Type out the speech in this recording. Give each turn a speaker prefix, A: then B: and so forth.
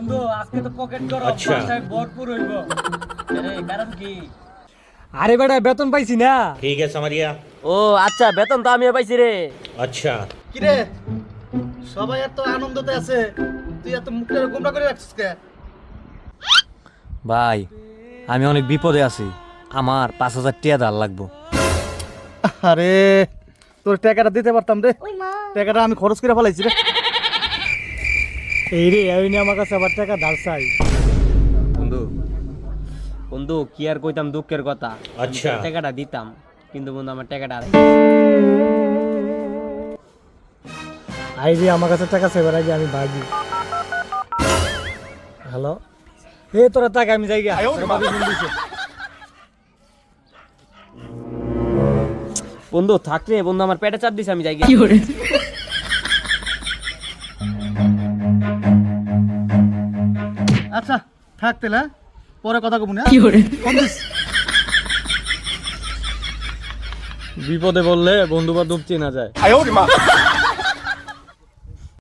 A: বন্ধু আজকে তো পকেট গরম,
B: আচ্ছা।
A: বাসায় ভরপুর হইব। আরে কারণ কি?
C: আরে বেটা বেতন পাইছি না।
B: ठीक है समरिया।
A: ও আচ্ছা, বেতন তো আমিও পাইছি রে।
B: अच्छा।
D: কিরে সবাই এত আনন্দতে আছে, তুই এত মুখটা গোমরা করে রাখছিস কে?
C: ভাই আমি অনেক বিপদে আছি, আমার 5,000 টাকা ধার লাগবো।
D: আরে তোর টাকাটা দিতে পারতাম রে, টাকাটা আমি খরচ করে ফেলাইছি রে।
C: এই রে এই নিয়ে আমার কাছে আবার টাকা ধার চাই।
A: বন্ধু বন্ধু কি আর কইতাম দুঃখের কথা।
B: আচ্ছা।
A: টাকাটা দিতাম, কিন্তু বন্ধু আমার টাকাটা আর
C: আই রে আমার কাছে টাকা সেবার আগে আমি ভাগি। হ্যালো, এ তোরা টাকা আমি যাই গা। তোর ভাবি ফোন দিছে।
A: বন্ধু থাক রে বন্ধু, আমার পেটে চাপ দিছে, আমি যাই গিয়া।
D: আচ্ছা থাক তাহলে, হ্যাঁ? পরে কথা কমু না। Phone this.
C: বিপদে বললে বন্ধু বান্ধব চেনা যায়।